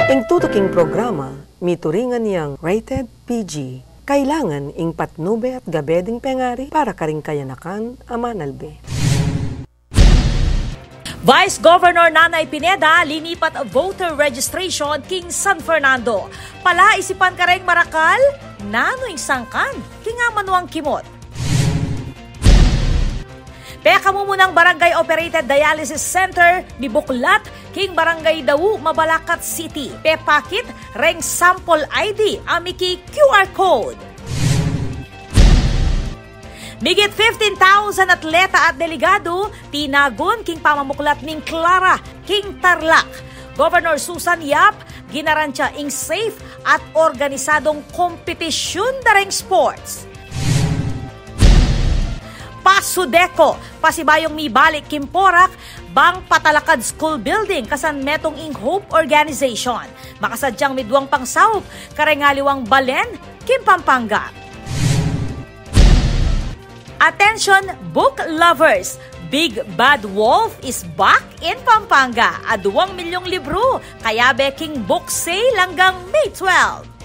Ing tutuking programa, mituringan niyang rated PG. Kailangan ing patnube at gabeding pengari para karing kayanakan amanalbe. Vice Governor Nanay Pineda linipat voter registration king San Fernando. Palaisipan kareng marakal, nanoing sangkan, kinga manuang kimot. Peka mo munang Barangay Operated Dialysis Center ni Buklat, king Barangay Dawu, Mabalacat City. Pepakit, reng sample ID, amiki QR code. Migit 15,000 atleta at delegado, tinagon king pamamuklat ning Clara, king Tarlac. Governor Susan Yap, ginarantya ing safe at organisadong kompetisyon dareng sports. Pasudeco, pasibayong mibalik Kimporak, bang Patalakad School Building kasan metong ing Hope Organization. Makasadyang midwang pangsawop, karengaliwang Balen, Kim Pampanga. Attention book lovers! Big Bad Wolf is back in Pampanga. A 2 milyong libro, kaya beking book sale hanggang May 12.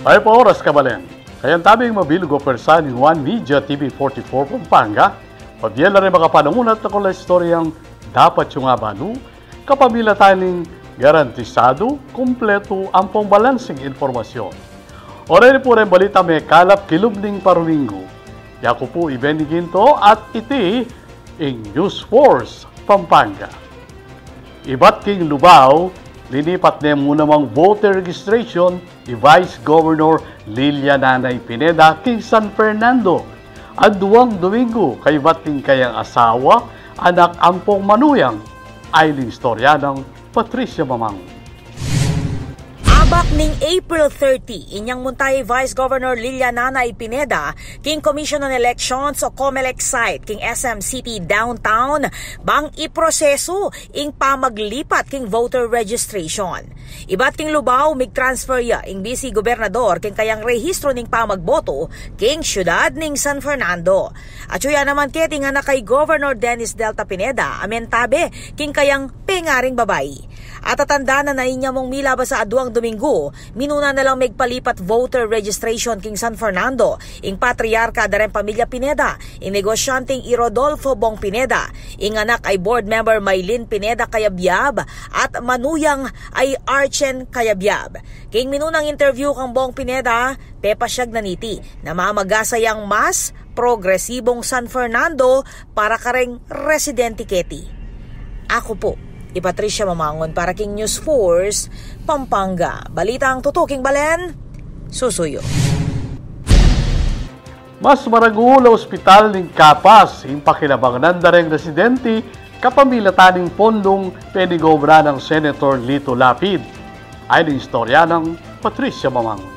Ay po oras kabalen. Kayang tabing mabilog o persan ng One Media TV 44 Pampanga, pabiyala rin makapanungunat na kung istoryang dapat yung abanu, kapabila taning garantisado, kumpleto ang pambalansing informasyon. Oray po rin balita may kalap kilubning paruminggo. Yako po ibenigin to at iti in News Force Pampanga. Iba't king Lubao, linipat niya muna mang voter registration ni Vice Governor Lilia Nanay Pineda king San Fernando. At 2 Domingo kay bating kayang asawa, anak ampong manuyang, Aileen Storianang Patricia Mamang. Abak ning April 30, inyang muntay Vice Governor Lilia Nanay Pineda, king Commission on Elections o COMELEC site, king SM City Downtown, bang iproseso ing pamaglipat king voter registration. Iba't king Lubao, mig-transfer ya ing BC Gobernador, king kayang rehistro ning pamagboto, king syudad ning San Fernando. At suya naman keting anak kay Governor Dennis Delta Pineda, amentabe, king kayang pengaring babae. At tatanda na nainya mong milaba sa 2 Domingo, minuna na lang megpalipat voter registration king San Fernando, ing patriarka dareng pamilya Pineda, ing negosyanteng Rodolfo Bong Pineda, ing anak ay board member Maylin Pineda Kayabyab, at manuyang ay Archen Kayabyab. King minunang interview kang Bong Pineda, pepasyag naniti, na mamagasayang mas progresibong San Fernando para kareng residente keti. Ako po, Patricia Mamangon para king News Force Pampanga. Balitang tutuking Balen, susuyo. Mas maragula ospital ng Kapas, yung pakinabanganan na rin residente, kapamilataning pondong penigobra ng Senator Lito Lapid. Ay ng istorya ng Patricia Mamangon.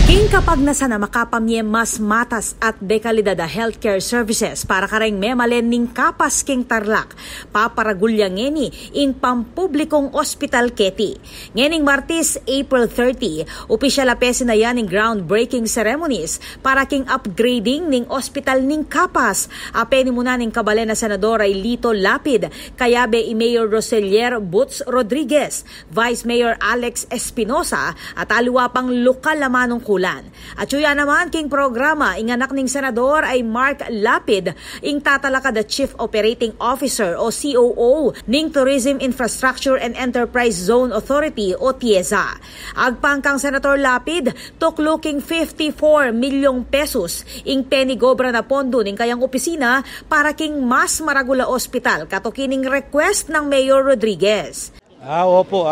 King kapag nasa na makapamye mas matas at dekalidad a healthcare services para kareng memalen ning Kapas king Tarlac, paparagulya ngeni in pampublikong ospital keti. Ngening Martes, April 30, opisyal apesin na yan ning groundbreaking ceremonies para king upgrading ning ospital ning Kapas. Apeni muna ning kabalen na Senador ay Lito Lapid, kayabe i Mayor Roselier Butz Rodriguez, Vice Mayor Alex Espinosa at aliwa pang lokal na manong kulan. At suya naman king programa ing anak ning senador ay Mark Lapid, ing tatalakad the Chief Operating Officer o COO ning Tourism Infrastructure and Enterprise Zone Authority o TIEZA. Agpangkang Senator Lapid, tukluking 54 milyong pesos ing penigobra na pondo ning kayang opisina para king mas maragula ospital katukining request ng Mayor Rodriguez. Opo,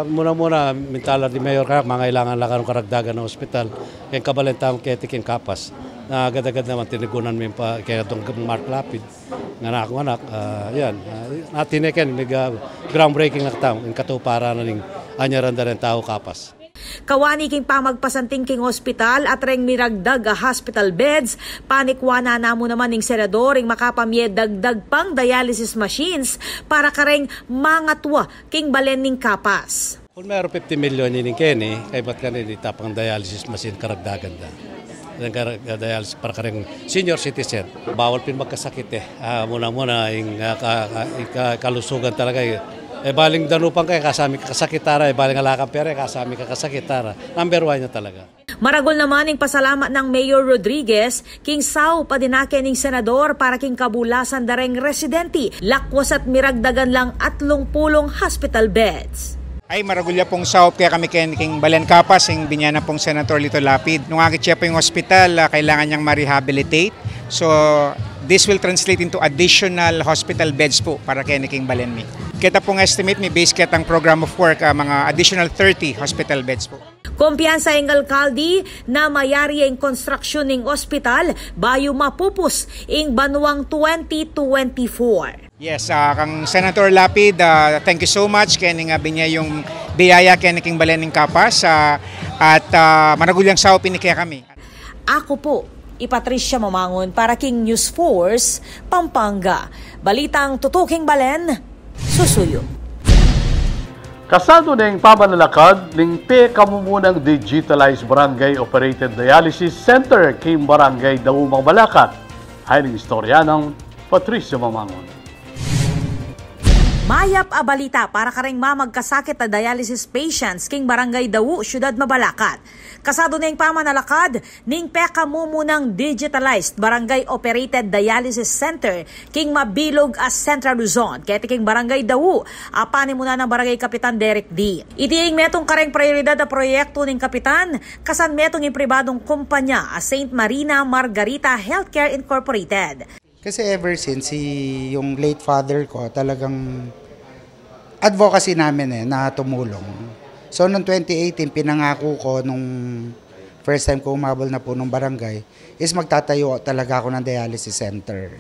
muna-muna, mintala di Mayor ka, mangailangan lang ng karagdagan ng ospital. Kaya kabalentang ketikin Kapas, na agad-agad naman tinigunan mo pa kaya itong Mark Lapid. nga akong anak, yan, natineken, groundbreaking na taong, in katuparan na ning anyaran da rin tao kapas. Kawani king pamagpasanting king hospital at reng miragdag a hospital beds, panikwana na mo naman ning senador ing makapamye dagdag pang dialysis machines para kareng mangatwa king balen ning kapas. Kung mayroon 50 million ining Kenny, kay ba't ka nilita pang dialysis machine karagdagan da. Dialysis para kareng senior citizen. Bawal pin magkasakit muna yung kalusugan talaga baling danupang kay kasami kakasakitara, baling alakang pere kasami kakasakitara. Number 1 niya talaga. Maragol naman ang pasalamat ng Mayor Rodriguez, king saw padinaken ng senador para king kabulasan dareng residente, lakwas at miragdagan lang 30 hospital beds. Ay maragulya pong saop kaya kami king Balen Kapas, yung binyana pong Senator Lito Lapid. Nung agit siya po yung hospital, kailangan niyang ma-rehabilitate. So this will translate into additional hospital beds po para kay king Balen mi. Kita pong estimate, may base kitang program of work, mga additional 30 hospital beds po. Kumpiyansa ang alkalde na mayari ang construction ng ospital bayo mapupus ing banwang 2024. Yes, kang Senator Lapid, thank you so much kaya nga binya yung biyaya kaya king Balen Kapas at managulyang sao pinikaya kami. Ako po, Patricia Mamangon para king News Force, Pampanga. Balitang tutuking Balen, susuyo. Kasado na yung pamanalakad ng kamumunang digitalized barangay operated dialysis center kay Barangay Daumang Balakat. Ay ng istorya ng Patricia Mamangon. Mayap a balita para kareng mamagkasakit na dialysis patients king Barangay Dawu, Syudad Mabalacat. Kasado na yung pamanalakad ning pekamumunang digitalized barangay operated dialysis center king mabilog as Central Luzon. Kaya king Barangay Dawu, apanin muna ng Barangay Kapitan Derek D. Itiing metong kareng prioridad na proyekto ning Kapitan, kasan metong yung pribadong kumpanya as St. Marina Margarita Healthcare Incorporated. Kasi ever since yung late father ko, talagang advocacy namin na tumulong. So noong 2018, pinangako ko nung first time ko umabol na po nung barangay, is magtatayo talaga ako ng dialysis center.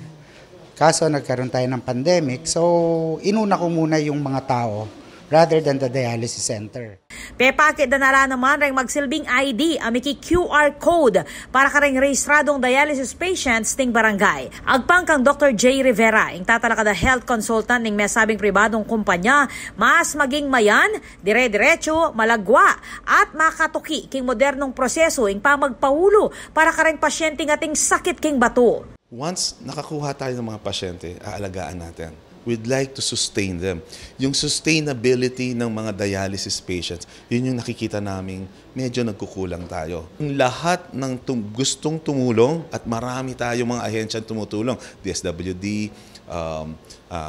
Kaso nagkaroon tayo ng pandemic, so inuna ko muna yung mga tao rather than the dialysis center. Pepakit na nara naman rin magsilbing ID amiki QR code para kareng rehistradong dialysis patients ting barangay. Agpang kang Dr. J. Rivera, ing tatalakada health consultant ning mesabing pribadong kumpanya, mas maging mayan, dire-diretso, malagwa at makatuki king modernong proseso ing pamagpaulo para kareng pasyente nga ting sakit king bato. Once nakakuha tayo ng mga pasyente, aalagaan natin. We'd like to sustain them. Yung sustainability ng mga dialysis patients, yun yung nakikita namin medyo nagkukulang tayo. Yung lahat ng gustong tumulong at marami tayong mga ahensyang tumutulong, DSWD,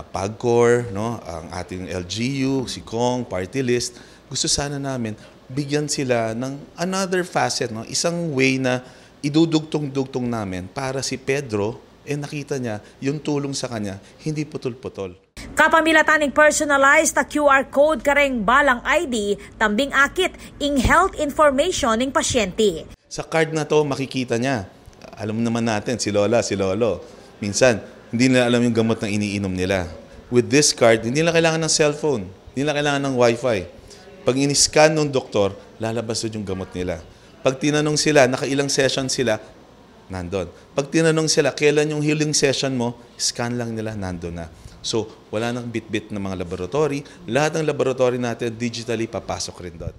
PAGCOR, no? Ang ating LGU, si Kong, Party List, gusto sana namin bigyan sila ng another facet, no? Isang way na idudugtong-dugtong namin para si Pedro, nakita niya yung tulong sa kanya, hindi putol-putol. Kapamilatan ng personalized na QR code kareng balang ID, tambing akit ing health information ng pasyente. Sa card na to, makikita niya. Alam naman natin, si Lola, si Lolo. Minsan, hindi nila alam yung gamot na iniinom nila. With this card, hindi nila kailangan ng cellphone, hindi nila kailangan ng wifi. Pag in-scan ng doktor, lalabas yung gamot nila. Pag tinanong sila, nakailang session sila, nandun. Pag tinanong sila, kailan yung healing session mo, scan lang nila, nandun na. So, wala nang bit-bit ng mga laboratory. Lahat ng laboratory natin, digitally, papasok rin doon.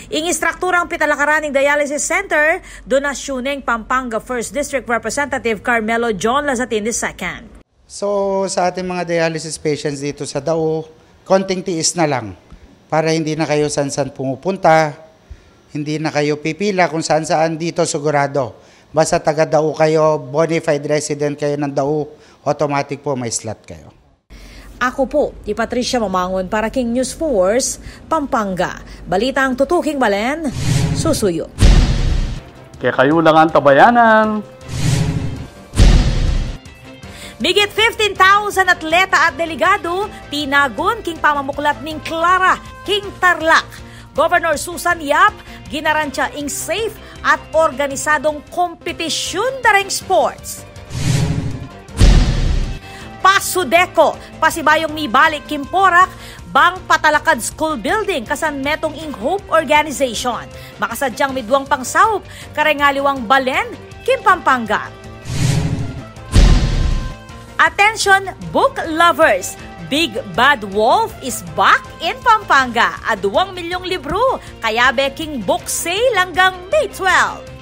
Ing istrukturang pitalakaran ng dialysis center, donasyon ng Pampanga 1st District Representative Carmelo John Lazatin II. So, sa ating mga dialysis patients dito sa Dao, konting tiis na lang para hindi na kayo san-san pumupunta, hindi na kayo pipila kung saan-saan dito sigurado. Basta taga Dao kayo, bona fide resident kayo ng Dao, automatic po may slot kayo. Ako po, Patricia Mamangon para King News Force, Pampanga. Balitang tutuking Balen, susuyo. Kaya kayo lang ang tabayanan. Bigit 15,000 atleta at delegado, tinagon king pamamuklat ning Clara, King Tarlac. Governor Susan Yap, ginarantya ing safe at organisadong kompetisyon dareng sports. Sudeco, pasibayong mibalik Kimporak, bang patalakad school building kasan metong ing Hope Organization. Makasadyang midwang pangsaup, karengaliwang Balen, Kim Pampanga. Attention book lovers! Big Bad Wolf is back in Pampanga. A 2 milyong libro, kaya beking book sale hanggang May 12.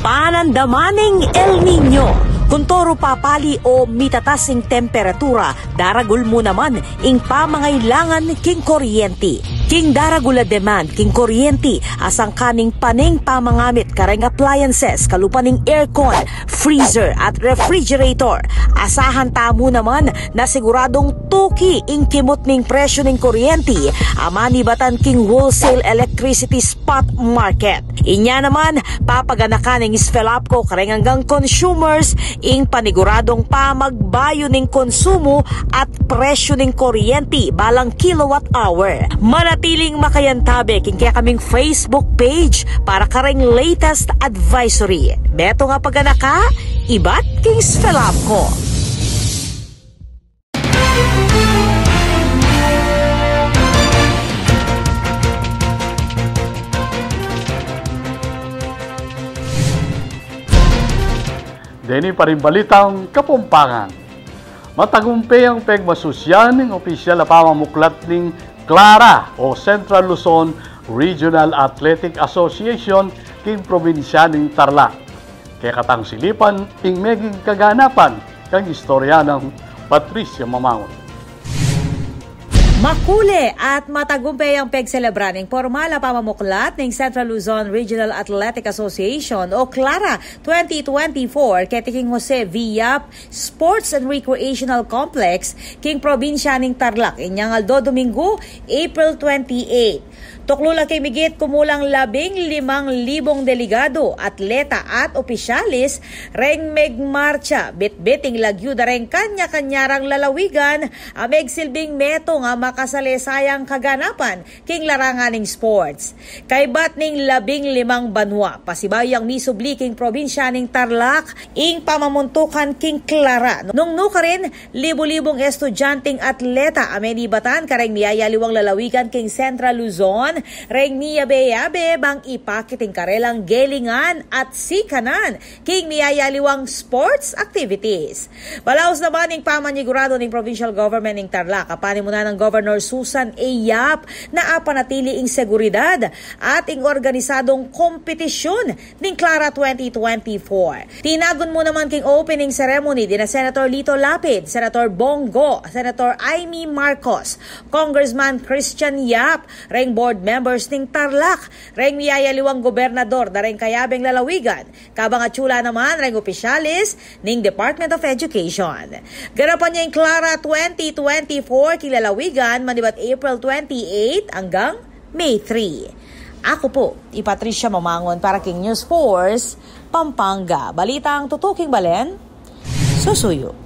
Panandamaning El Nino. Kung toro papali o mitatasing temperatura, daragul mo naman ing pamangailangan king kuryente. King daragula demand king kuryente asang kaning paning pamangamit kareng appliances kalupaning aircon, freezer at refrigerator. Asahan tamo naman na siguradong tuki ing kimot ning presyo ning kuryente amani batan king wholesale electricity spot market. Inya naman papaganakan ning Sfelapco kareng hanggang consumers ing paniguradong pamagbayo ning konsumo at presyo ning kuryente balang kilowatt hour. Manatiling makayantabe king kaya kaming Facebook page para kareng latest advisory. Beto nga paganaka, ibat king Sfelapco. Deni pa rin balitang Kapampangan. Matagumpay ang pegmasusyan ng opisyal na pamamuklat ng Clara o Central Luzon Regional Athletic Association king probinsya ng Tarlac. Kaya katang silipan ing meging kaganapan kang istorya ng Patricia Mamangon. Makule at matagumpay ang pag-celebrating formal na pamamuklat ng Central Luzon Regional Athletic Association o CLARA 2024 kay King Jose Villap Sports and Recreational Complex king probinsya ng Tarlac inyang Aldo Domingo, April 28. Tuklula kay migit kumulang 15,000 delegado, atleta at opisyalis reng megmarcha bitbiting lagyo dareng kanya-kanyarang lalawigan ameg silbing meto nga makasalisayang kaganapan king laranganing sports. Kay bat ning 15 banwa pasibayang misubli king probinsya ning Tarlac ing pamamuntukan king Clara. Nung ka rin libo-libong estudyanteng atleta amenibatan kareng miyayaliwang lalawigan king Central Luzon reng niyabe-yabe bang ipakiting karelang gelingan at sikanan king miyayaliwang sports activities. Balaos naman ning pamanigurado ning provincial government ning Tarlac kapanimunan ng Governor Susan A. Yap na apanatili ing seguridad at ing organisadong kompetisyon ning Clara 2024. Tinagon mo naman king opening ceremony dina Senator Lito Lapid, Senator Bongo, Senator Amy Marcos, Congressman Christian Yap, reng board members ning Tarlac, reng miyayaliwang gobernador da reng kayabeng lalawigan, kabang atsula naman reng opisyalis ning Department of Education. Ganapan niya yung Clara 2024 kilalawigan manibat April 28 hanggang May 3. Ako po, Patricia Mamangon para King News Force, Pampanga. Balitang tutuking Balen, susuyo.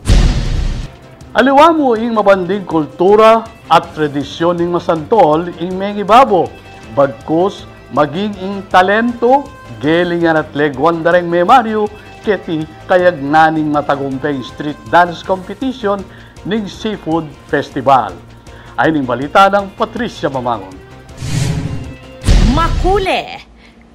Aliwa mo ing mabanding kultura at tradisyon ing masantol ing mengibabo, bagkus maging ing talento, gelingan at legwan dareng memaryo, keti kayagnaning matagumpay street dance competition ning Seafood Festival. Ay ning balita ng Patricia Mamangon. Makule,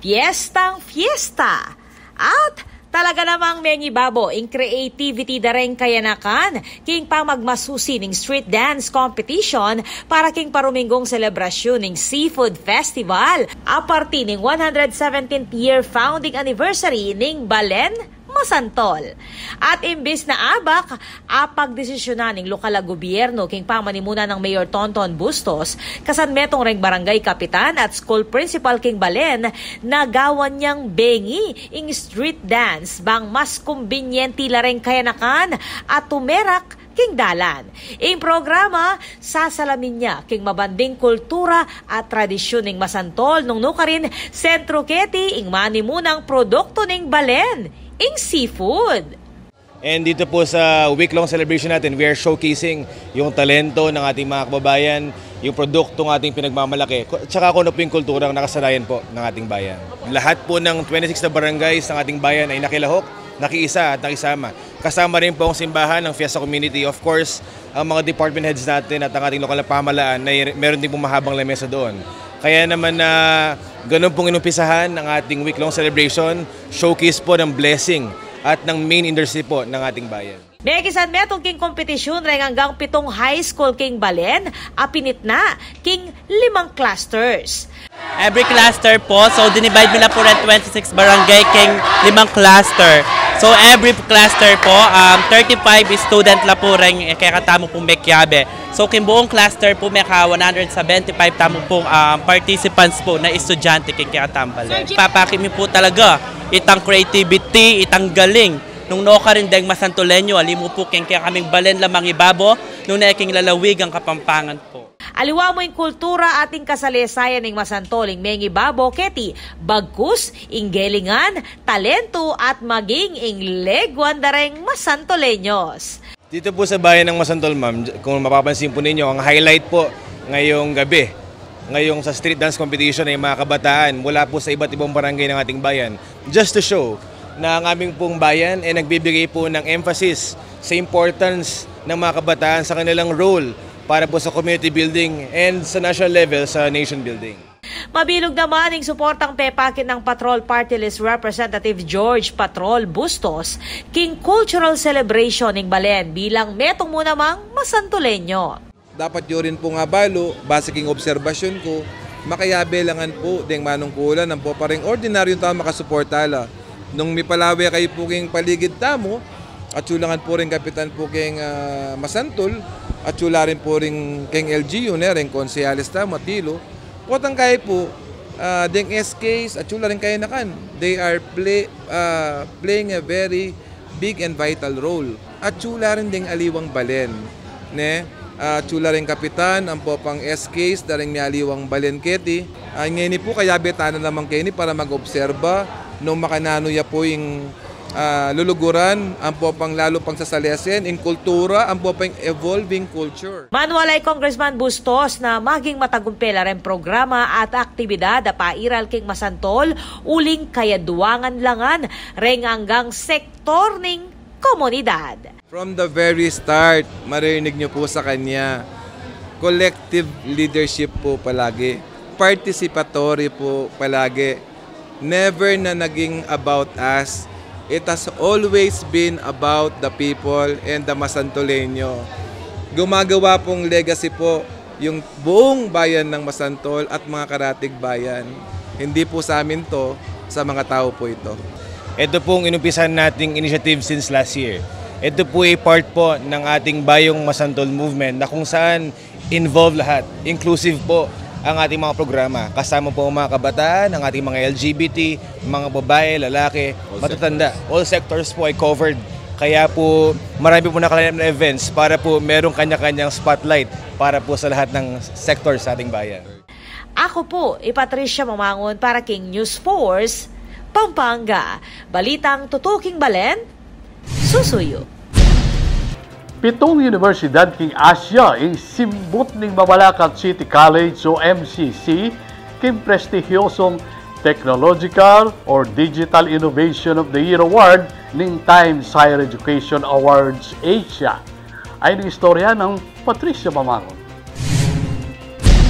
fiestang fiesta, at talaga namang mengibabo ing creativity dareng kayanakan king pamagmasusi ning street dance competition para king paruminggong selebrasyon ning Seafood Festival aparti ning 117th year founding anniversary ning Balen, Masantol. At imbis na abak, apagdesisyonan ning lokal na gobyerno king pamanimunan ng Mayor Tonton Bustos, kasan metong reng barangay kapitan at school principal king Balen, nagawan niyang bengi ing street dance bang mas kumbinyenti lareng kayanakan at tumerak king dalan. Ing programa, sasalamin niya king mabanding kultura at tradisyon ning Masantol nung nukarin sentro keti ing manimunang produkto ning Balen, ing seafood. And dito po sa week-long celebration natin, we are showcasing yung talento ng ating mga kababayan, yung produktong ating pinagmamalaki, at saka kung ano po yung kulturang nakasanayan po ng ating bayan. Lahat po ng 26 na barangays ng ating bayan ay nakilahok, nakiisa at nakisama. Kasama rin po ang simbahan ng Fiesta Community. Of course, ang mga department heads natin at ang ating lokal na pamahalaan na meron din po mahabang lamesa doon. Kaya naman na ganun pong inumpisahan ang ating week-long celebration, showcase po ng blessing at ng main industry po ng ating bayan. Mekisan metong king kompetisyon rin hanggang 7 high school king balen, apinit na king 5 clusters. Every cluster po, so dinivide nila po ng 26 barangay king 5 cluster. So every cluster po, 35 student la po rin kaya katamo pong Mekyabe. So king buong cluster po may 175 tamo pong participants po na estudyante king kaya tambale. Papakimi po talaga itang creativity, itang galing. Nung noka rin deng Masantoleño, alimu po king kaya kaming balen lamang ibabo, nung naiking lalawig ang Kapampangan po. Aliwa mo yung kultura ating kasalesayan ng Masantoling Mengi Babo, Keti, bagkus, inggelingan, talento at maging inglegwan dareng Masantoleños. Dito po sa bayan ng Masantol, ma'am, kung mapapansin po ninyo, ang highlight po ngayong gabi, ngayong sa street dance competition ay mga kabataan mula po sa iba't ibang barangay ng ating bayan. Just to show na ang aming pong bayan ay nagbibigay po ng emphasis sa importance ng mga kabataan sa kanilang role para po sa community building and sa national level sa nation building. Mabilog naman ang suportang pepakit ng Patrol Party List Representative George Patrol Bustos king cultural celebration ng Balen bilang metong mo namang Masantoleño. Dapat yun rin po nga balo, base king obserbasyon ko, makayabelangan po ding manungkulan ng po paring ordinaryong tao makasuportala. Nung may palawe kayo po king paligid tamo, at sulangan po rin kapitan po king Masantol, at sula rin po rin king LGU, rin konseyalis tamo, Matilo, potang kayo po, ding SKs, at sula rin kayo nakan. They are playing a very big and vital role. At sula rin ding aliwang balen, ne? Chula rin kapitan, ang popang SKs, daring may aliwang balen Keti. Ngayon po kaya betanan naman kayo para mag-obserba nung makananuya po yung luluguran, ang popang lalo pang sasalesen, in kultura, ang popang evolving culture. Manualay Congressman Bustos na maging matagumpela rin programa at aktibidad na pairal king Masantol, uling kayaduangan langan, ring hanggang sektor ning komunidad. From the very start, marinig nyo po sa kanya, collective leadership po palagi, participatory po palagi, never na naging about us. It has always been about the people and the Masantoleño. Gumagawa pong legacy po yung buong bayan ng Masantol at mga karatig bayan. Hindi po sa amin to, sa mga tao po ito. Ito pong inumpisan nating initiative since last year. Ito po ay part po ng ating Bayong Masantol movement na kung saan involved lahat. Inclusive po ang ating mga programa. Kasama po ang mga kabataan, ang ating mga LGBT, mga babae, lalaki, matatanda. All sectors po ay covered. Kaya po marami po nakalinap na events para po merong kanya-kanyang spotlight para po sa lahat ng sectors sa ating bayan. Ako po, Patricia Mamangon para King News Force, Pampanga. Balitang tutuking Balen, susuyo. 7 Universidad king Asia ing simbot ning Mabalacat City College o MCC king prestigyosong Technological or Digital Innovation of the Year Award ning Times Higher Education Awards Asia. Ay ng istorya ng Patricia Mamangon.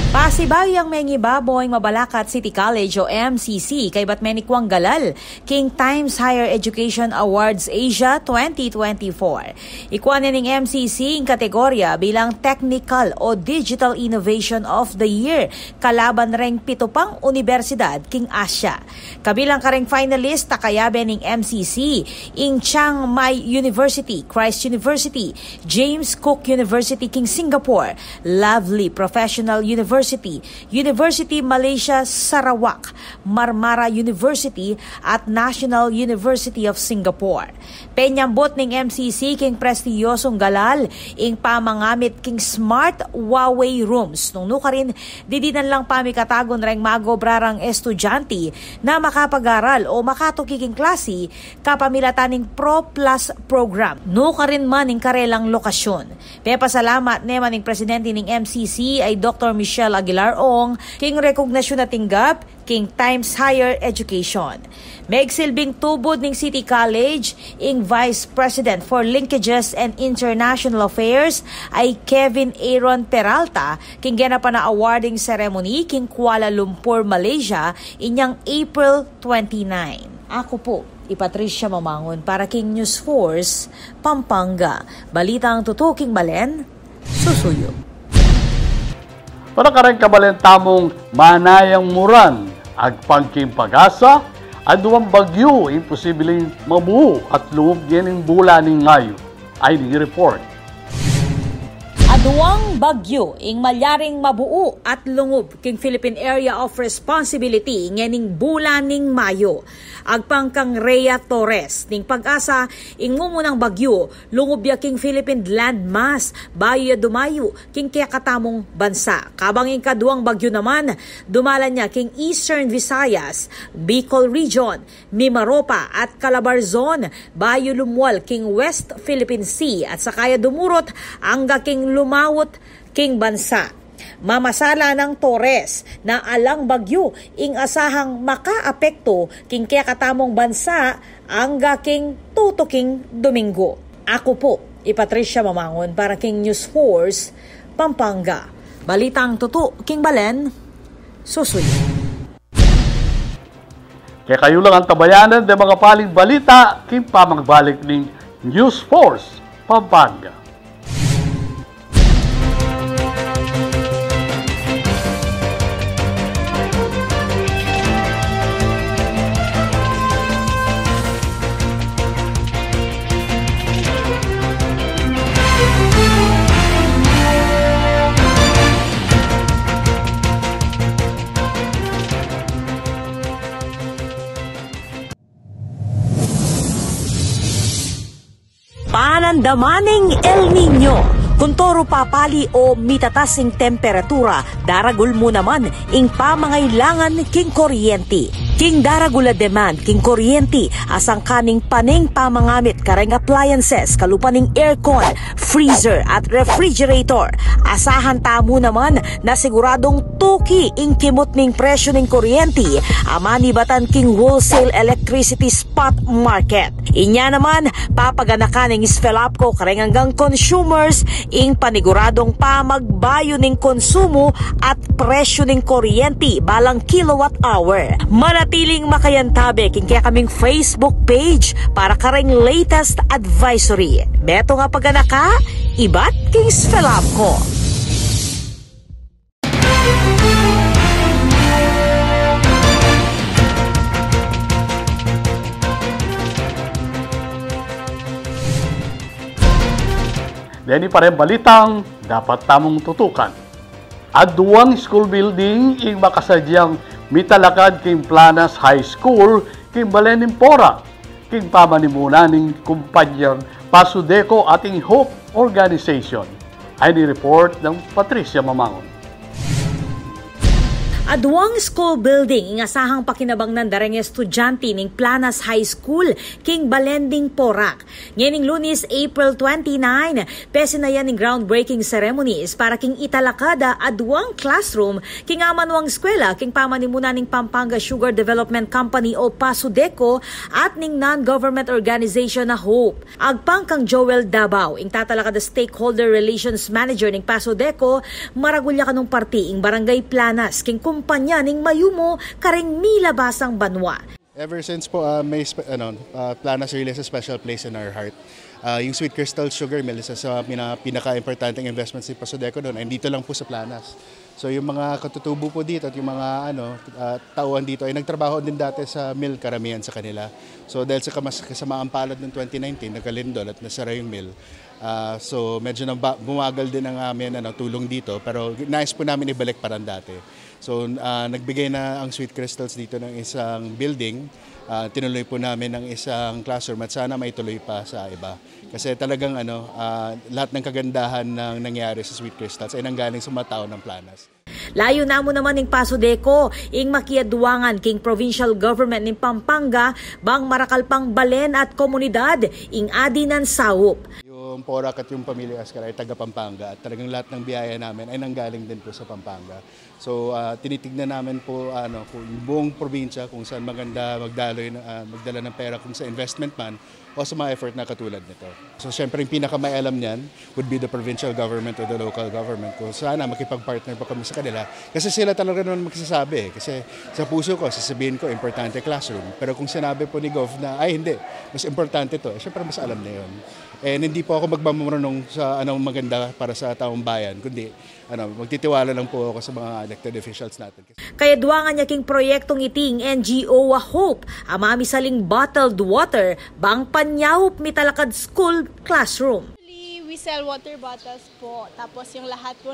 Pasibayang Mengi Baboy Mabalacat City College o MCC kay Batmenikwang Galal king Times Higher Education Awards Asia 2024. Ikuanin ng MCC ang kategorya bilang Technical o Digital Innovation of the Year kalaban ring 7 pang universidad king Asia. Kabilang ka ring finalist takayabe ng MCC ing Chiang Mai University, Christ University, James Cook University king Singapore, Lovely Professional University University, University Malaysia Sarawak, Marmara University at National University of Singapore. Penyambot ning MCC king prestiyosong galal ing pamangamit king smart Huawei rooms. Nung nukarin, didinan lang pamikatagon reng magobrarang estudyante na makapag-aral o makatukiking klase kapamilataning Pro Plus program. Nukarin man ing karelang lokasyon. Pepasalamat naman ning presidente ning MCC ay Dr. Michelle Aguilar Ong king rekognasyon na tinggap king Times Higher Education. Megsilbing tubod ning City College ing Vice President for Linkages and International Affairs ay Kevin Aaron Peralta king ganapan na awarding ceremony king Kuala Lumpur, Malaysia inyang April 29. Ako po, Patricia Mamangon para king News Force, Pampanga. Balitang tutuking Balen, susuyo. Para kareng kabalen tamong manayang muran, agpangking pag-asa, aduang bagyo imposibleng mabuo at loob yaning bula ning ngayo. Ay ni report. Aduang bagyo ing malyaring mabuo at lungob king Philippine Area of Responsibility ngening bulan ning Mayo. Agpangkang Rhea Torres ning pag-asa ing ngumunang bagyo lungob ya king Philippine landmass bayo ya dumayo king kaya katamong bansa. Kabang ing kaduang bagyo naman dumalan niya king Eastern Visayas, Bicol Region, Mimaropa at Calabarzon bayo lumwal king West Philippine Sea at sakaya dumurot angga king lumawot king bansa. Mamasala ng Torres na alang bagyo ing asahang makaapekto king kaya katamong bansa angga king tutuking Domingo. Ako po, Patricia Mamangon para king News Force, Pampanga. Balitang tuto king Balen, susuy. Kaya kayo lang ang tabayanan ng mga paling balita king pamagbalik ng News Force, Pampanga. Panandamaning El Nino. Kuntoro papali o mitatasing temperatura, daragul mo naman ing pamangailangan king kuryente. King daragula demand king kuryente asang kaning paning pamangamit kareng appliances kalupaning aircon, freezer at refrigerator. Asahan tamo naman na siguradong tuki ing kimot ning presyo ning kuryente amani batan king wholesale electricity spot market. Inya naman papaganakan ning Sfelapco kareng hanggang consumers ing paniguradong pamagbayo ning konsumo at presyo ning kuryente balang kilowatt hour. Manatiling makayantabe king kaya kaming Facebook page para kareng latest advisory. Beto nga paganaka, ibat king Sfelapco. Deni pa rin balitang dapat tamong tutukan. Aduang school building ing makasadyang mitalakad king Planas High School king Balenin Pora king pamanimunan ning kumpanyang Pasudeco ating Hope Organization. Ay ni report ng Patricia Mamangon. Aduang school building ing asahang pakinabang ng dareng estudyante ning Planas High School king Balending Porac. Nganing Lunes, April 29, pesinayan ning groundbreaking ceremonies para king italakada aduang classroom king amanwang eskwela king pamanimunan ning Pampanga Sugar Development Company o Pasudeco at ning non-government organization na Hope. Agpang kang Joel Dabao ing tatalakada stakeholder relations manager ning Pasudeco maragulya kanong parti ing Barangay Planas king kumpanya ning mayumo kareng milabasang banwa. Ever since po may Planas really has a special place in our heart. Yung Sweet Crystal Sugar Mill isa sa pinaka-importanteng investments ni Pasudeco doon ay dito lang po sa Planas. So yung mga katutubo po dito at yung mga tauhan dito ay nagtrabaho din dati sa mill, karamihan sa kanila. So dahil sa kasamaang palad ng 2019 nagkalindol at nasara yung mill, So medyo bumagal din ang amin tulong dito, pero nais po namin ibalik parang dati. So nagbigay na ang Sweet Crystals dito ng isang building, tinuloy po namin ng isang classroom at sana maituloy pa sa iba. Kasi talagang lahat ng kagandahan ng nangyari sa Sweet Crystals ay nanggaling sa mga tao ng Planas. Layo na mo naman ng PASUDECO, ing makiadwangan king provincial government ng Pampanga, bang marakalpang balen at komunidad, ing adinan sawop. Yung Porac at yung Pamilya Ascar ay taga Pampanga at talagang lahat ng biyaya namin ay nanggaling din po sa Pampanga. So tinitignan namin po kung buong probinsya kung saan maganda magdala ng pera kung sa investment man o sa mga effort na katulad nito. So syempre yung pinakamaialam niyan would be the provincial government or the local government. Kung sana makipag-partner pa kami sa kanila kasi sila talaga naman magsasabi. Kasi sa puso ko, sasabihin ko, importante classroom. Pero kung sinabi po ni Gov na, ay hindi, mas importante to, syempre mas alam na yun. And hindi po ako magmamurunong sa anong maganda para sa taong bayan, kundi magtitiwala lang po ako sa mga elected officials natin. Kaya duwangan niya king proyektong iting NGO Hope, amami saling bottled water, bang panyawop mitalakad school classroom. We sell water bottles po, tapos yung lahat, 100%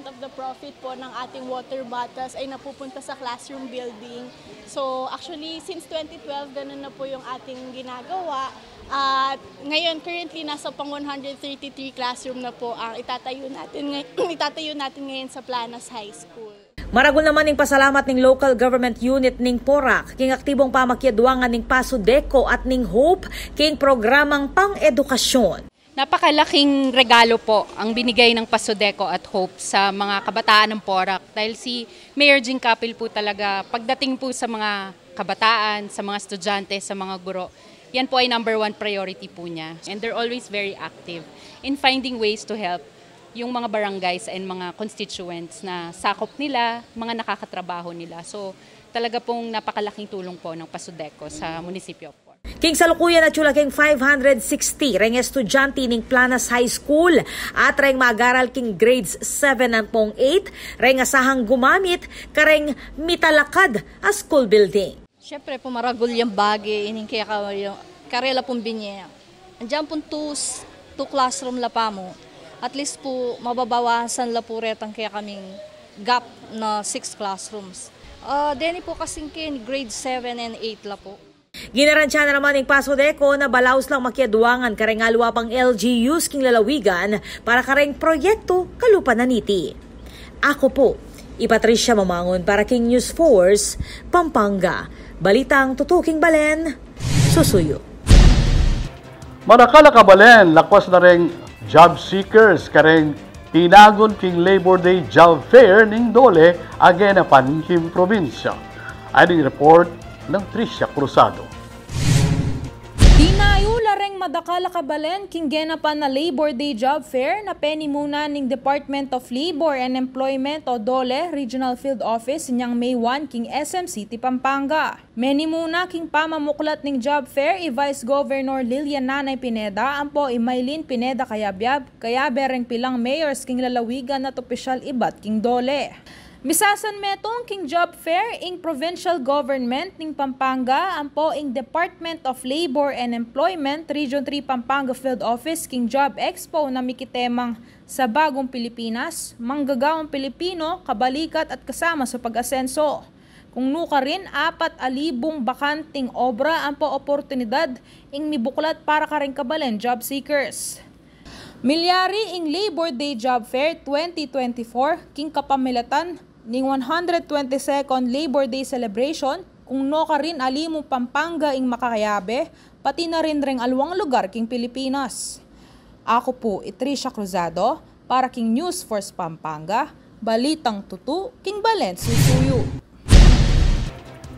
of the profit po ng ating water bottles ay napupunta sa classroom building. So actually, since 2012, ganun na po yung ating ginagawa. At ngayon, currently, nasa pang 133 classroom na po ang itatayo natin ngayon sa Planas High School. Maragol naman ng pasalamat ng local government unit ng Porac, king aktibong pamakiadwangan ng PASUDECO at ng Hope, king programang pang-edukasyon. Napakalaking regalo po ang binigay ng PASUDECO at Hope sa mga kabataan ng Porac dahil si Mayor Jing Capil po talaga pagdating po sa mga kabataan, sa mga estudyante, sa mga guro, yan po ay number 1 priority po niya. And they're always very active in finding ways to help yung mga barangays and mga constituents na sakop nila, mga nakakatrabaho nila. So talaga pong napakalaking tulong po ng PASUDECO sa munisipyo po. King salukuyan at chula king 560 reng estudyante ning Planas High School at reng mag-aral king grades 7 at 8 reng asahang gumamit kareng mitalakad a school building. Siyempre po maragol yung bagay, ining kaya karela pong binye. Andiyan pong two classroom la pa mo. At least po mababawasan la po retang kaya kaming gap na 6 classrooms. Deni po kasing kin grade 7 and 8 la po. Ginaransya na naman ng PASUDECO na balaos lang makiadwangan kareng alwa pang LGUs king lalawigan para kareng proyekto kalupan na niti. Ako po, Patricia Mamangon para King News Force, Pampanga. Balitang tutuking balen, susuyo. Manakala ka balen, lakwas na rin job seekers kareng tinagon king Labor Day Job Fair ning Dole again apan him probinsya. Aning report ng Tricia Cruzado. Dinayo lareng madakala kabalen king genapan na Labor Day Job Fair na penimuna ning Department of Labor and Employment o DOLE Regional Field Office inyang May 1 king SM City Pampanga. Menimuna king pamamuklat ning Job Fair Vice Governor Lilian Nanay Pineda ampo Maylin Pineda Kayabyab kaya bereng pilang mayors king lalawigan at opisyal ibat king DOLE. Misasan metong king Job Fair ing Provincial Government ning Pampanga ampo ing Department of Labor and Employment Region 3 Pampanga Field Office king Job Expo na mikitemang sa bagong Pilipinas, manggagawang Pilipino, kabalikat at kasama sa pag-asenso. Kung nuka rin 4,000 bakanting obra ampo oportunidad ing mibuklat para karing kabalen job seekers. Milyari ing Labor Day Job Fair 2024 king kapamilatan ning 122nd Labor Day Celebration kung no ka rin alimong Pampanga ing makakayabe pati na rin alwang lugar king Pilipinas. Ako po Tricia Cruzado para king News Force Pampanga, balitang tutu king balen susuyo.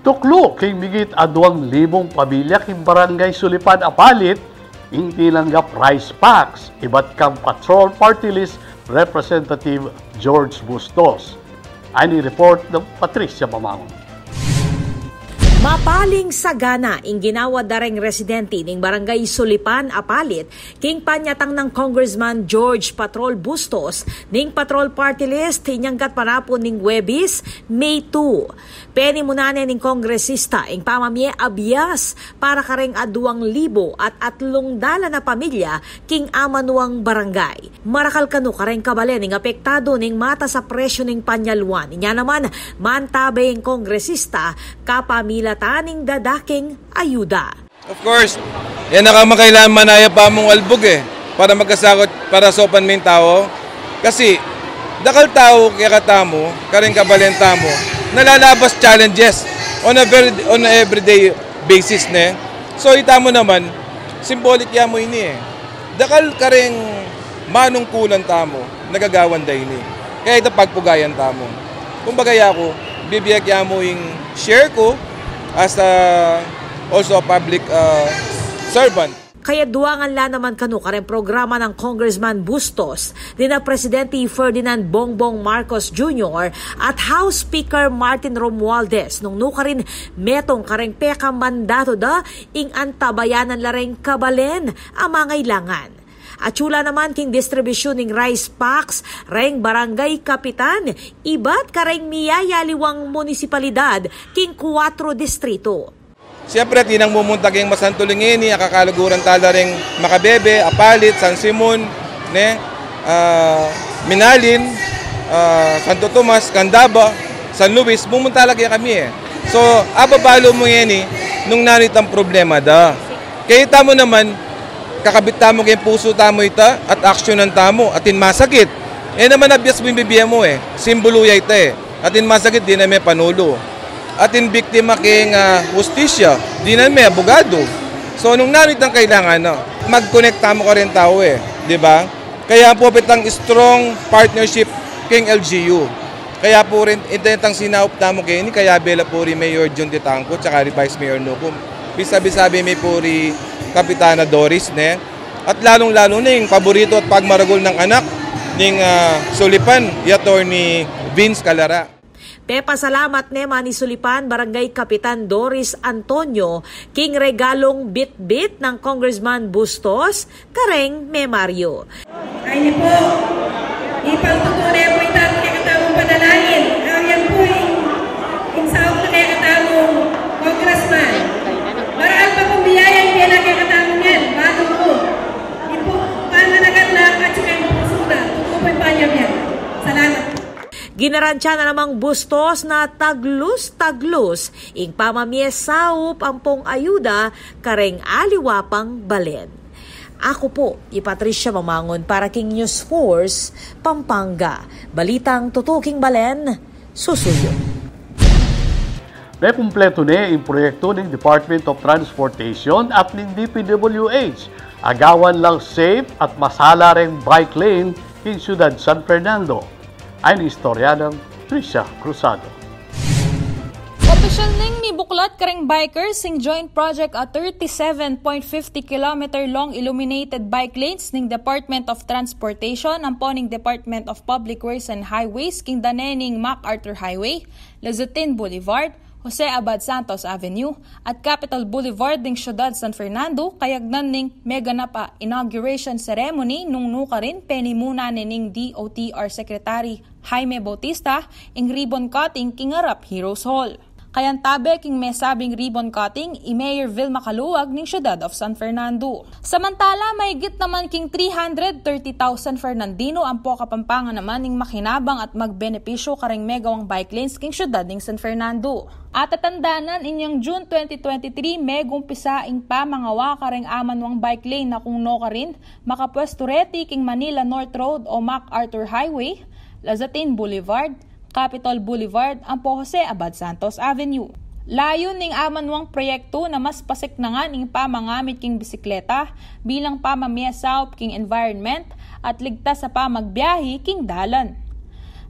Tuklo king migit 2,000 pamilya king barangay Sulipan Apalit ing tinanggap rice packs, iba't kang Patrol Party List Representative George Bustos. Ani report ng Patricia Mamangon. Mapaling sagana ing ginawa dareng residente ning Barangay Sulipan, Apalit, king panyatang ng Congressman George Patrol Bustos ning Patrol Party List hinyanggat panapon ning Webis, May 2. Peni munane ning kongresista ing pamamye abias para kareng 2,000 at 300 na pamilya king amanuang barangay. Marakal kanu kareng kabalen ning apektado ning mata sa presyo ning panyalwan. Inya naman mantabe ing kongresista kapamilya taning dadaking ayuda. Of course, yan nakamakailangan manaya pa mong albog para magkasakot para sopan mo yung tao. Kasi, dakal tao kaya katamo, karing kabalenta mo, nalalabas challenges on a everyday basis ne. So ita mo naman, symbolic ya mo ini Dakal karing manungkulan tamo, nagagawan da ini. Kaya ito pagpugayan tamo. Kung bagay ako, bibiyag ya mo yung share ko, as also a public servant. Kaya duwangan la naman kanu kareng programa ng Congressman Bustos ni na Presidente Ferdinand Bongbong Marcos Jr. at House Speaker Martin Romualdez nung nukarin metong kareng peka mandato da ing antabayanan lareng kabalen ang mangailangan. At chula naman king distribusyon ng rice packs reng barangay kapitan, iba't kareng miyayaliwang munisipalidad king 4 distrito. Siyempre, tinang mumunta king Masantulingini, akakalaguran tala ring Makabebe, Apalit, San Simon, Minalin, Santo Tomas, Candaba, San Luis, mumunta lagi kami So, ababalo mo yan nung nanit ang problema da. Kaya tamo naman, kakabit tamo kayong puso tamo ita at aksyonan tamo atin masakit. Naman abiyas mo yung bibigyan mo simbolo ya ita Atin masakit, di na may panulo. Atin biktima king hustisya, di na may abogado. So nung nanit ang kailangan, mag-connect tamo ka rin tao di ba? Kaya po pitang strong partnership king LGU. Kaya po rin itang sinaup tamo kayo ni kaya bela po rin Mayor John Ditangco tsaka Vice Mayor Nukum. Bisabi-sabi may po rin Kapitana Doris at lalong-lalo na yung paborito at pagmaragol ng anak ng Sulipan, Attorney Vince Calara. Pasalamat ni Sulipan Barangay Kapitan Doris Antonio king regalong bit-bit ng Congressman Bustos kareng Mario. Ay po, ipagtutunay po ito ang katamong panalangin. Ayan po yung saok na kaya katamong Congressman. Maraan pa pong biyayan kaya na kaya katamong yan. Bago po. Ipo, pananagat lang at saka yung puso na. Tutupoy pa niya yan. Salamat. Ginaransya na namang Bustos na taglus-taglus ing pamamiesaup ang pong ayuda kareng aliwapang balen. Ako po, Patricia Mamangon para King News Force, Pampanga. Balitang tutuking balen, susuyo. May kumpleto ang proyekto ng Department of Transportation at ng DPWH. Agawan lang safe at masala ring bike lane in Ciudad San Fernando. Ay ang istorya ng Tricia Cruzado. Official ning ni buklat kareng bikers sing joint project at 37.50 km long illuminated bike lanes ning Department of Transportation ang poning Department of Public Works and Highways king danening MacArthur Highway, Lazutin Boulevard, Jose Abad Santos Avenue at Capitol Boulevard ng Ciudad San Fernando kayagnan ning meganapa inauguration ceremony nung nukarin penimuna ning DOTR Secretary Jaime Bautista ing ribbon cutting kingarap Heroes Hall. Kayantabe king may sabing ribbon cutting i Mayor Vilma Caluwag ning Ciudad of San Fernando. Samantala, mahigit naman king 330,000 Fernandino ang po Kapampangan naman ning makinabang at magbenepisyo kareng megawang bike lanes king Ciudad ning San Fernando. At tatandanan inyang June 2023 megumpisa ing pamangawa kareng amanwang bike lane na kung no karin makapwesto reti king Manila North Road o MacArthur Highway, Lazatin Boulevard, Capitol Boulevard, ang po Jose Abad Santos Avenue. Layon ning amanwang proyekto na mas pasik na nga ning pamangamit king bisikleta bilang pamamiasaup king environment at ligtas sa pamagbiyahe king dalan.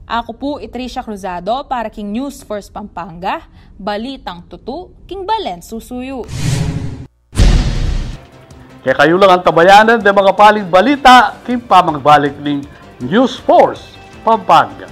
Ako po Tricia Cruzado para king News First Pampanga, balitang tutu king Balen susuyo. Kaya kayo lang ang tabayanan ng mga paling balita king pamagbalik ning News Force Pampanga.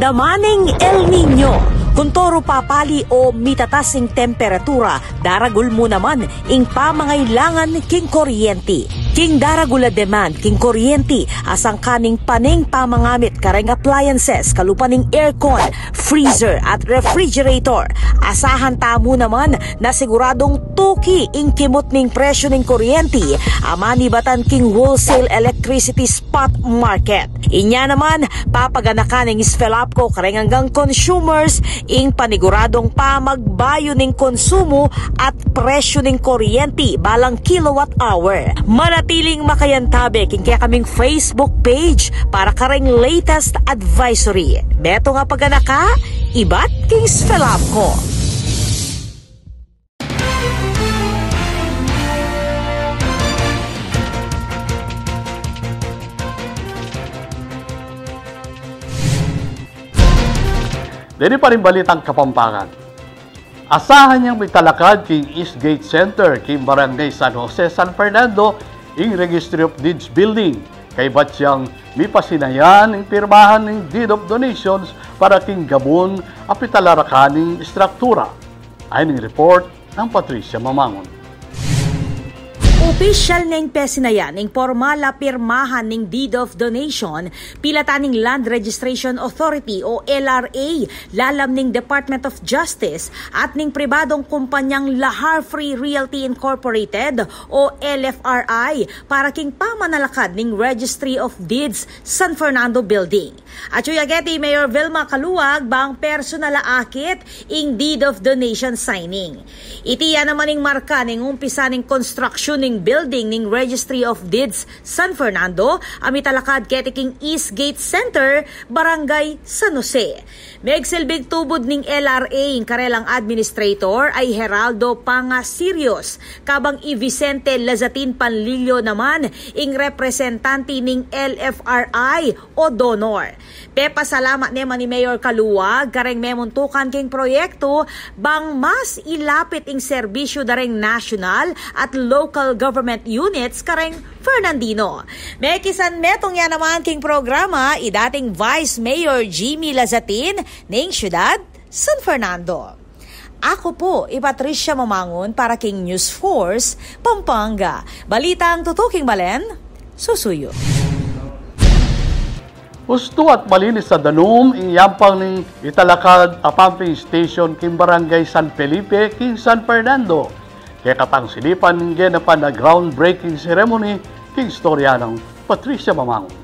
Andamaning El Nino. Kung toro papali o mitatasing temperatura, daragul mo naman ing pamangailangan king kuryente. King daragula demand, king kuryente, asang kaning paning pamangamit kareng appliances, kalupaning aircon, freezer at refrigerator. Asahan tamo naman na siguradong tuki ing kimot ning presyo ning kuryente, amani batan king wholesale electricity spot market. Inya naman, papaganakan ning Sfelapco kareng hanggang consumers ing paniguradong pamagbayo ning konsumo at presyo ning kuryente balang kilowatt hour. Manatiling makayantabe king kaya kaming Facebook page para kareng latest advisory. Beto nga paganaka, ibat king Sfelapco. Dili pa rin balitang Kapampangan. Asahan niyang may talakad king Eastgate Center, king Barangay San Jose, San Fernando, ing Registry of Deeds Building. Kay bat siyang may pasinayan ing pirmahan ng Deed of Donations para king Gabon apitalarakan ng struktura. Ayon ng report ng Patricia Mamangon. Opisyal ning pesinayan ning formala pirmahan ning Deed of Donation pilataning Land Registration Authority o LRA lalam ning Department of Justice at ning pribadong kumpanyang Lahar Free Realty Incorporated o LFRI para king pamanalakad ning Registry of Deeds San Fernando Building. At yageti Mayor Vilma Caluag bang personal akit ing Deed of Donation signing. Itiya naman ning marka ning umpisa ning construction ning building ning Registry of Deeds San Fernando, amitalakad ketiking Eastgate Center, Barangay San Jose. Megsilbig tubod ning LRA ing karelang administrator ay Geraldo Pangasirios, kabang i Vicente Lazatin Panlilio naman ing representante ning LFRI o donor. Pepa salamat naman ni Mayor Caluag kareng memuntukan king proyekto bang mas ilapit ing serbisyo dareng national at local government units kareng Fernandino. Mekisan metong yan naman king programa idating Vice Mayor Jimmy Lazatin ning siyudad San Fernando. Ako po, Patricia Mamangon para king News Force, Pampanga. Balitang tutuking balen, susuyo. Gusto at malinis sa Danum, iyampang ni italakad a pumping station king Barangay San Felipe, king San Fernando. Kaya katang silipan ng genapan na groundbreaking ceremony king storya ng Patricia Mamangon.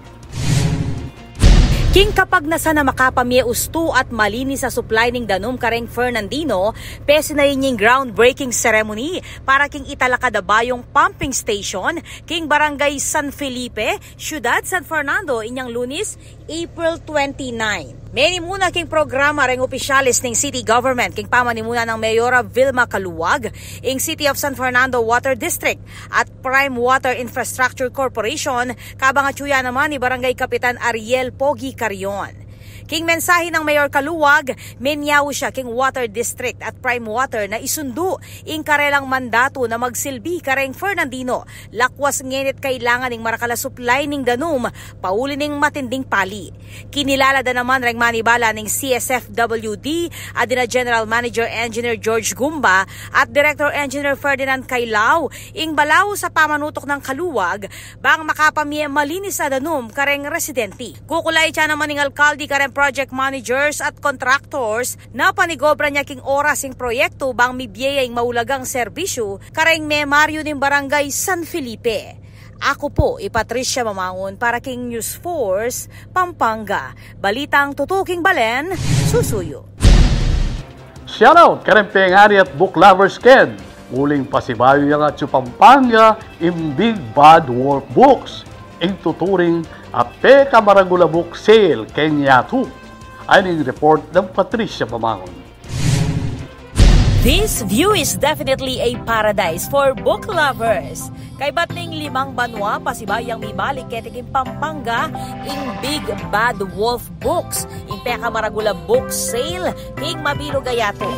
King kapag nasa na makapamye usto at malinis sa supply ning Danum kareng Fernandino, pesinayin ning groundbreaking ceremony para king italakad bayong pumping station king Barangay San Felipe, Siyudad San Fernando inyang Lunes, April 29. Many muna king programa reng opisyalis ning city government king pamanimuna ng Mayora Vilma Caluag ing City of San Fernando Water District at Prime Water Infrastructure Corporation kabang atsuya naman ni Barangay Kapitan Ariel Pogi Carion. King mensahe ng Mayor Caluag, menyaw siya king Water District at Prime Water na isundo ing karelang mandato na magsilbi kareng Fernandino. Lakwas ngenit kailangan ning marakala supply ning Danum, pauli ning matinding pali. Kinilala da naman reng manibala ning CSFWD, adina General Manager Engineer George Gumba at Director Engineer Ferdinand Kailao, ing balaw sa pamanutok ng Caluag, bang makapamye malinis sa Danum kareng residente. Kukulay siya naman ning alkalde kareng project managers at contractors na panigobra niya king oras ing proyekto bang mibiyayang maulagang serbisyo kareng memaryo ning Barangay San Felipe. Ako po, Patricia Mamangon para king News Force, Pampanga. Balitang tutuking balen, susuyo. Shoutout kareng pengari at book lovers ken. Muling pasibayo yang at Pampanga in Big Bad Wolf Books. Ing tuturing at Peka Maragula Book Sale, Kenya 2. Ayon ang report ng Patricia Mamangon. This view is definitely a paradise for book lovers. Kay batning 5 banwa pasibayang mibalik ketiking Pampanga ing Big Bad Wolf Books. Ing Peka Maragula Book Sale, king Mabilo Gayato.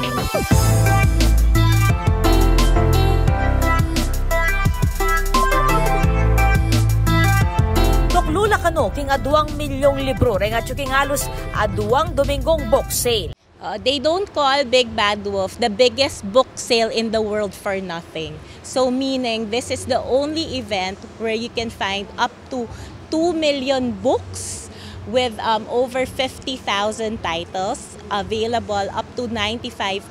nakano king aduang milyong libro ring at king halos aduang Domingong book sale. They don't call Big Bad Wolf the biggest book sale in the world for nothing. So meaning this is the only event where you can find up to 2 million books with over 50,000 titles available up to 95%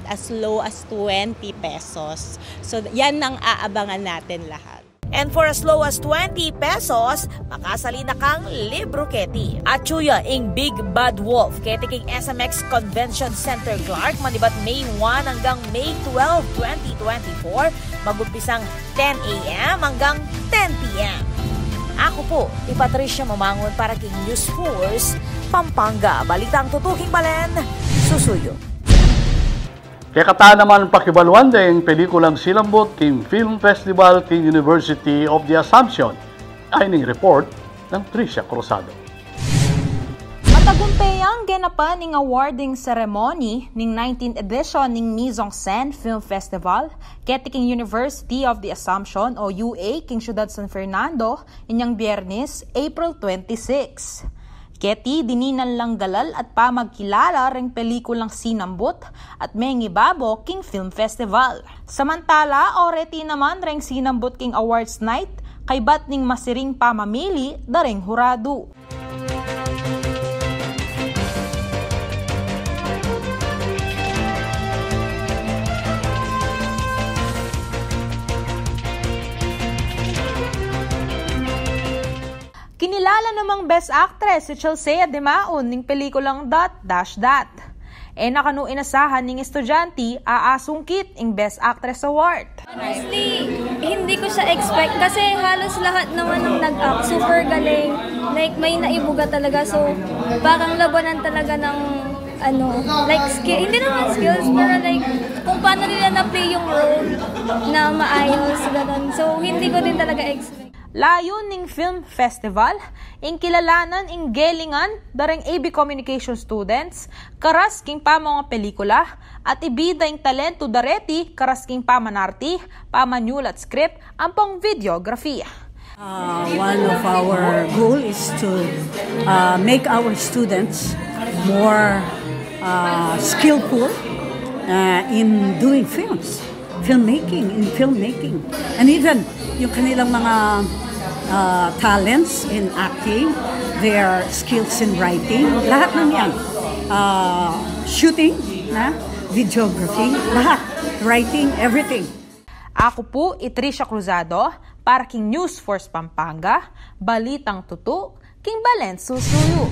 as low as 20 pesos. So yan ang aabangan natin lahat. And for as low as 20 pesos, makasali na kang libro keti. At chuya ing Big Bad Wolf, keti king SMX Convention Center Clark, manibat May 1 hanggang May 12, 2024, mag-umpisang 10 a.m. hanggang 10 p.m. Ako po, si Patricia Mamangon para king News Force, Pampanga. Balitang tutuking Balen, susuyo. Kaya kataan naman pakibaluan dahil pelikulang silambot king Film Festival king University of the Assumption. Ay ning report ng Tricia Cruzado. Matagumpayang ganapan ning awarding ceremony ning 19th edition ning Mise-en-Scène Film Festival ket king University of the Assumption o UA king Ciudad San Fernando inyang Biyernes, April 26. Keti dininan lang galal at pamagkilala ring pelikulang Sinambot at Mengibabo King Film Festival. Samantala, oreti naman ring Sinambot King Awards Night kay bat ning masiring pamamili daring hurado. Kinilala namang Best Actress si Chelsea Dimaon ning pelikulang Dot Dash Dat. Nakano inasahan ning estudyante aasungkit ing Best Actress Award. Honestly, hindi ko siya expect kasi halos lahat naman ng nag-act super galing. Like may naibuga talaga, so parang labanan talaga ng like skill, hindi naman skills, pero like kung paano nila na-play yung role na maayos, ganun. So hindi ko din talaga expect. Layon ning film festival, ing kilalanan ing gelingan dareng AB Communication students, karas king pa mga pelikula, at ibida ing talento dareti, karas king pamanarti, pamanyulat script, ampong videography. One of our goal is to make our students more skillful in doing filmmaking, and even yung kanilang mga talents in acting, their skills in writing, lahat ng yan. Shooting, videography, lahat. Writing, everything. Ako po, Tricia Cruzado, para king News Force Pampanga, Balitang Tutu, King Balen Susuyo.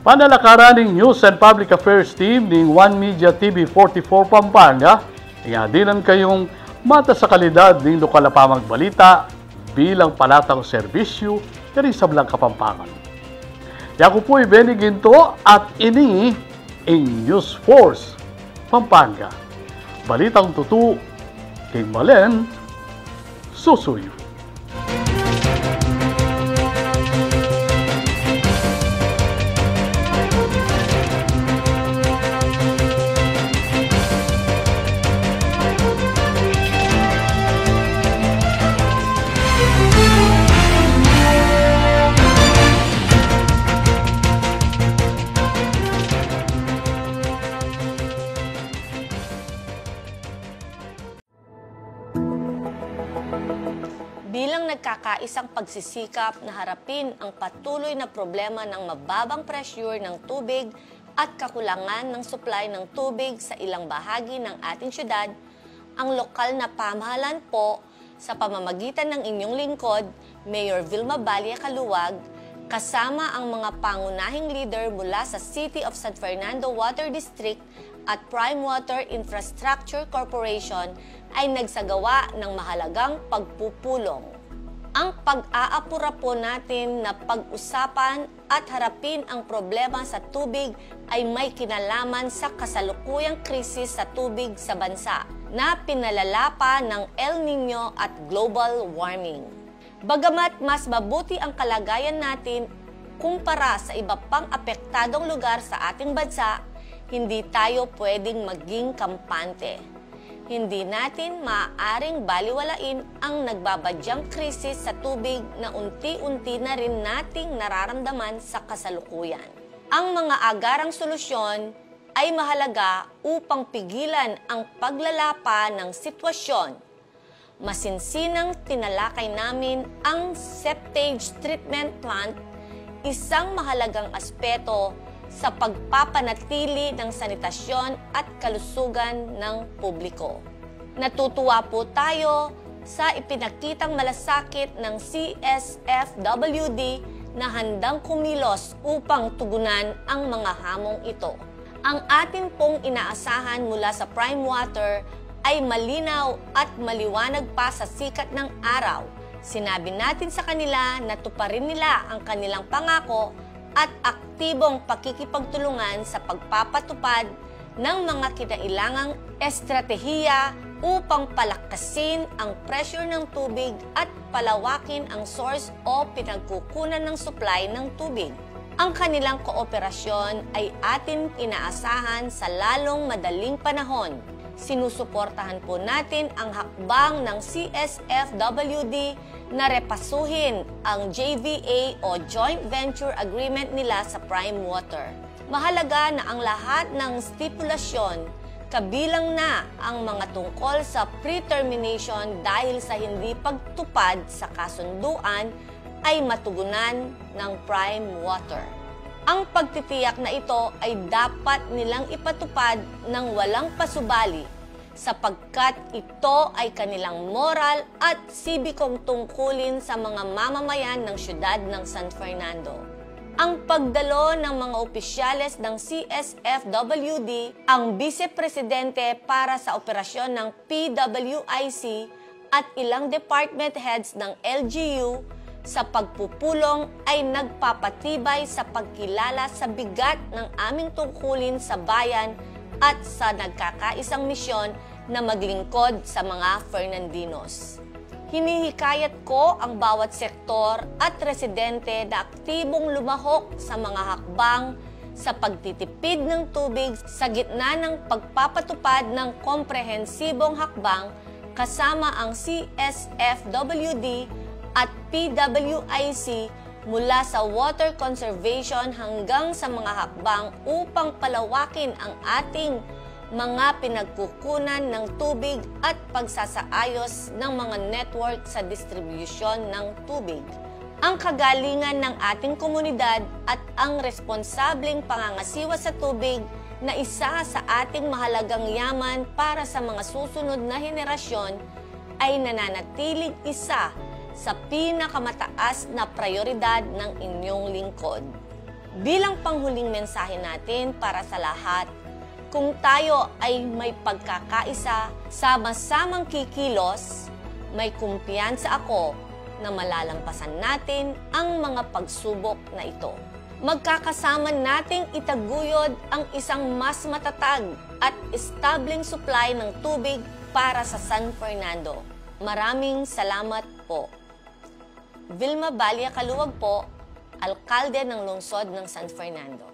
Panalakaran ng News and Public Affairs Team ng One Media TV 44 Pampanga, ingadilan kayong mata sa kalidad ng lokal na pamagbalita bilang palatang serbisyo kani sa Blanca, Kapampangan. Yaku po'y Benny Ginto at ini in News Force Pampanga. Balitang tutu, King Balen, susuyo. Bilang nagkakaisang pagsisikap na harapin ang patuloy na problema ng mababang pressure ng tubig at kakulangan ng supply ng tubig sa ilang bahagi ng ating syudad, ang lokal na pamahalaan po sa pamamagitan ng inyong lingkod, Mayor Vilma Balia Caluwag, kasama ang mga pangunahing leader mula sa City of San Fernando Water District at Prime Water Infrastructure Corporation ay nagsagawa ng mahalagang pagpupulong. Ang pag-aapura po natin na pag-usapan at harapin ang problema sa tubig ay may kinalaman sa kasalukuyang krisis sa tubig sa bansa na pinalala pa ng El Niño at global warming. Bagamat mas mabuti ang kalagayan natin kumpara sa iba pang apektadong lugar sa ating bansa, hindi tayo pwedeng maging kampante. hindi natin maaaring baliwalain ang nagbabadyang krisis sa tubig na unti-unti na rin nating nararamdaman sa kasalukuyan. Ang mga agarang solusyon ay mahalaga upang pigilan ang paglalapa ng sitwasyon. Masinsinang tinalakay namin ang septage treatment plant, isang mahalagang aspeto sa pagpapanatili ng sanitasyon at kalusugan ng publiko. Natutuwa po tayo sa ipinakitang malasakit ng CSFWD na handang kumilos upang tugunan ang mga hamong ito. Ang atin pong inaasahan mula sa Prime Water ay malinaw at maliwanag pa sa sikat ng araw. Sinabi natin sa kanila na tuparin nila ang kanilang pangako at aktibong pakikipagtulungan sa pagpapatupad ng mga kinailangang estratehiya upang palakasin ang pressure ng tubig at palawakin ang source o pinagkukunan ng supply ng tubig. Ang kanilang kooperasyon ay atin inaasahan sa lalong madaling panahon. Sinusuportahan po natin ang hakbang ng CSFWD na repasuhin ang JVA o Joint Venture Agreement nila sa Prime Water. Mahalaga na ang lahat ng stipulasyon, kabilang na ang mga tungkol sa pre-termination dahil sa hindi pagtupad sa kasunduan, ay matugunan ng Prime Water. Ang pagtitiyak na ito ay dapat nilang ipatupad ng walang pasubali sapagkat ito ay kanilang moral at sibikong tungkulin sa mga mamamayan ng siyudad ng San Fernando. Ang pagdalo ng mga opisyales ng CSFWD, ang Vice-Presidente para sa operasyon ng PWIC at ilang department heads ng LGU sa pagpupulong ay nagpapatibay sa pagkilala sa bigat ng aming tungkulin sa bayan at sa nagkakaisang misyon na maglingkod sa mga Fernandinos. Hinihikayat ko ang bawat sektor at residente na aktibong lumahok sa mga hakbang sa pagtitipid ng tubig sa gitna ng pagpapatupad ng komprehensibong hakbang kasama ang CSFWD at PWIC mula sa water conservation hanggang sa mga hakbang upang palawakin ang ating mga pinagkukunan ng tubig at pagsasaayos ng mga network sa distribusyon ng tubig. Ang kagalingan ng ating komunidad at ang responsableng pangangasiwa sa tubig na isa sa ating mahalagang yaman para sa mga susunod na henerasyon ay nananatiling isa sa pinakamataas na prioridad ng inyong lingkod. Bilang panghuling mensahe natin para sa lahat, kung tayo ay may pagkakaisa, sama-samang kikilos, may kumpiyansa ako na malalampasan natin ang mga pagsubok na ito. Magkakasama nating itaguyod ang isang mas matatag at estableng supply ng tubig para sa San Fernando. Maraming salamat po. Vilma Balia Kaluwag po, Alkalde ng Lungsod ng San Fernando.